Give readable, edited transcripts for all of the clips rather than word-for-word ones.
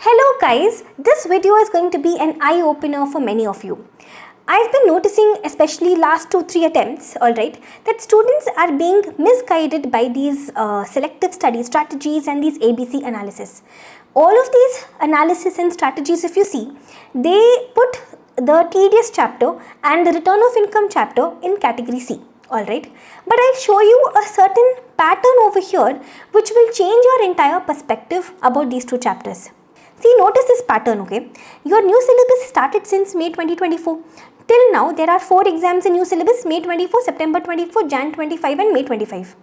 Hello guys, this video is going to be an eye-opener for many of you. I've been noticing, especially last 2-3 attempts, alright, that students are being misguided by these selective study strategies and these ABC analysis. All of these analysis and strategies, if you see, they put the TDS chapter and the return of income chapter in category C. Alright, but I'll show you a certain pattern over here which will change your entire perspective about these two chapters. See, notice this pattern, okay? Your new syllabus started since May 2024. Till now, there are 4 exams in new syllabus: May 24, September 24, Jan 25 and May 25.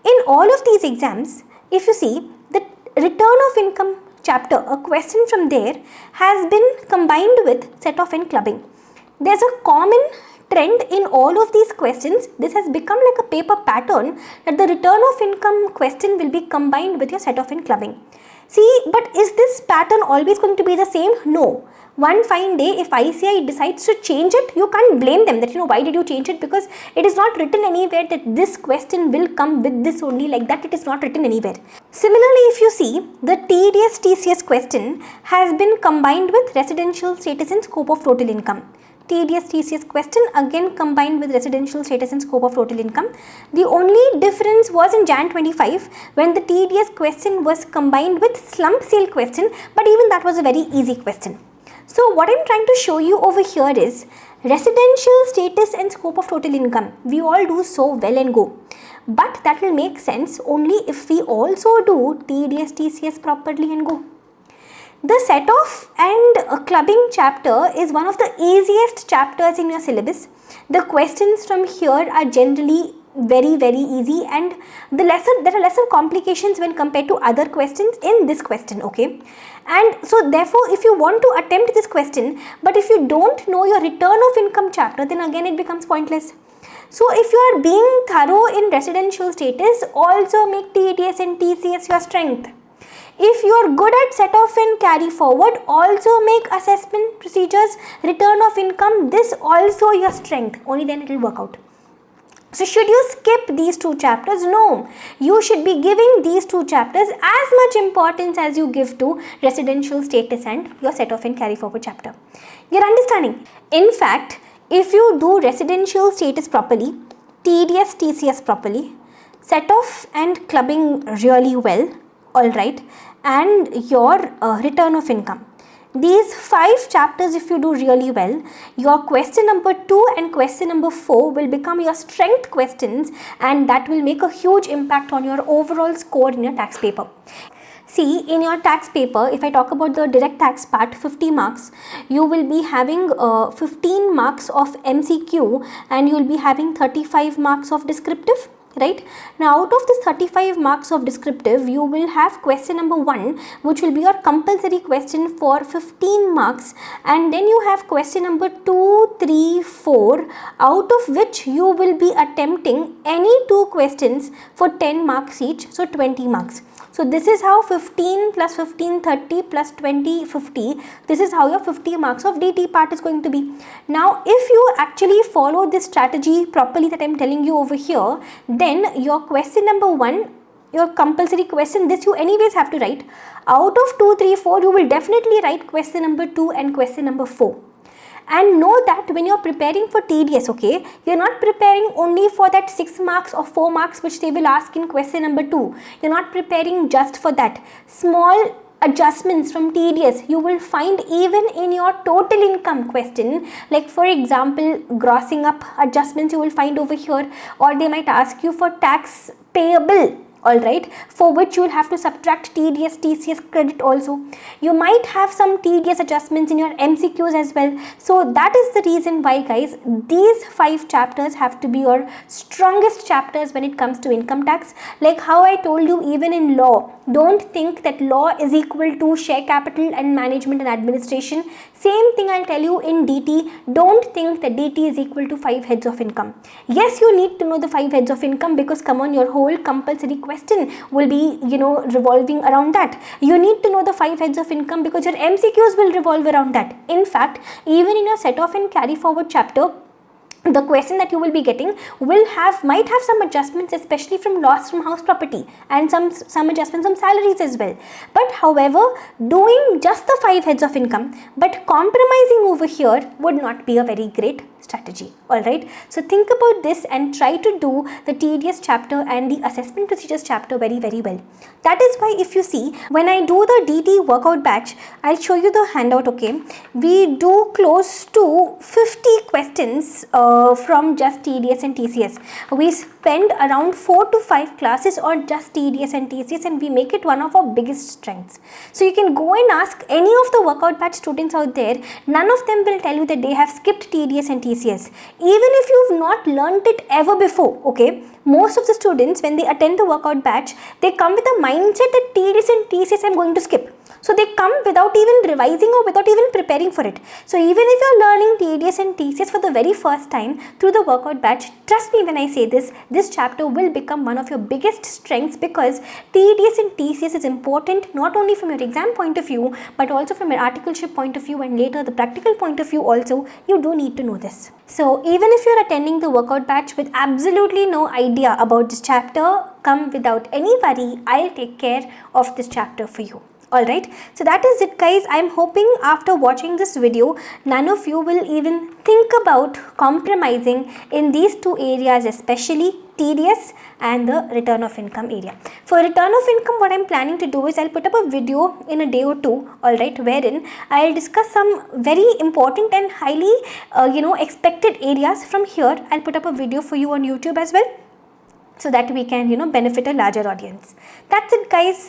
In all of these exams, if you see, the return of income chapter, a question from there has been combined with set off and clubbing. There's a common trend in all of these questions. This has become like a paper pattern that the return of income question will be combined with your set off and clubbing. See, but is this pattern always going to be the same? No. One fine day, if ICAI decides to change it, you can't blame them that, why did you change it? Because it is not written anywhere that this question will come with this only, like that. It is not written anywhere. Similarly, if you see, the TDS TCS question has been combined with residential status and scope of total income. TDS TCS question again combined with residential status and scope of total income. The only difference was in Jan 25 when the TDS question was combined with slump sale question, but even that was a very easy question. So what I'm trying to show you over here is residential status and scope of total income. We all do so well and go. But that will make sense only if we also do TDS TCS properly and go. The set off and clubbing chapter is one of the easiest chapters in your syllabus. The questions from here are generally very easy, and there are lesser complications when compared to other questions in this question, okay? And so therefore, if you want to attempt this question, but if you don't know your return of income chapter, then again it becomes pointless. So if you are being thorough in residential status, also make TDS and TCS your strength. If you are good at set off and carry forward, also make assessment procedures, return of income, this also your strength, only then it will work out. So should you skip these two chapters? No, you should be giving these two chapters as much importance as you give to residential status and your set off and carry forward chapter. You're understanding? In fact, if you do residential status properly, TDS, TCS properly, set off and clubbing really well, alright, and your return of income. These 5 chapters, if you do really well, your question number 2 and question number 4 will become your strength questions, and that will make a huge impact on your overall score in your tax paper. See, in your tax paper, if I talk about the direct tax part, 50 marks, you will be having 15 marks of MCQ and you will be having 35 marks of descriptive. Right? Now, out of this 35 marks of descriptive, you will have question number 1, which will be your compulsory question for 15 marks, and then you have question number 2, 3, 4, out of which you will be attempting any 2 questions for 10 marks each, so 20 marks. So this is how 15 plus 15, 30 plus 20, 50. This is how your 50 marks of DT part is going to be. Now, if you actually follow this strategy properly that I am telling you over here, then your question number 1, your compulsory question, this you anyways have to write. Out of 2, 3, 4, you will definitely write question number 2 and question number 4. And know that when you're preparing for TDS, okay, you're not preparing only for that 6 marks or 4 marks which they will ask in question number 2. You're not preparing just for that. Small adjustments from TDS you will find even in your total income question, like for example grossing up adjustments you will find over here, or they might ask you for tax payable, alright, for which you will have to subtract TDS, TCS credit also. You might have some TDS adjustments in your MCQs as well. So that is the reason why, guys, these 5 chapters have to be your strongest chapters when it comes to income tax. Like how I told you, even in law, don't think that law is equal to share capital and management and administration. Same thing I'll tell you in DT. Don't think that DT is equal to 5 heads of income. Yes, you need to know the 5 heads of income because come on, your whole compulsory question will be, revolving around that. You need to know the 5 heads of income because your MCQs will revolve around that. In fact, even in your set off and carry forward chapter, the question that you will be getting might have some adjustments, especially from loss from house property, and some adjustments on salaries as well. But however, doing just the 5 heads of income but compromising over here would not be a very great strategy. Alright, so think about this and try to do the TDS chapter and the assessment procedures chapter very well. That is why if you see, when I do the DT workout batch, I'll show you the handout. Okay, we do close to 50 questions from just TDS and TCS. We spend around 4 to 5 classes on just TDS and TCS, and we make it one of our biggest strengths. So you can go and ask any of the workout batch students out there, none of them will tell you that they have skipped TDS and TCS. Even if you've not learned it ever before, okay, most of the students, when they attend the workout batch, they come with a mindset that TDS and TCS I'm going to skip. So they come without even revising or without even preparing for it. So even if you're learning TDS and TCS for the very first time through the workout batch, trust me when I say this chapter will become one of your biggest strengths, because TDS and TCS is important not only from your exam point of view, but also from your articleship point of view, and later the practical point of view also. You do need to know this. So even if you're attending the workout batch with absolutely no idea about this chapter, come without any worry. I'll take care of this chapter for you. Alright, so that is it guys. I'm hoping after watching this video, none of you will even think about compromising in these two areas, especially TDS and the return of income area. For return of income, what I'm planning to do is I'll put up a video in a day or two, alright, wherein I'll discuss some very important and highly expected areas. From here, I'll put up a video for you on YouTube as well, so that we can benefit a larger audience. That's it guys.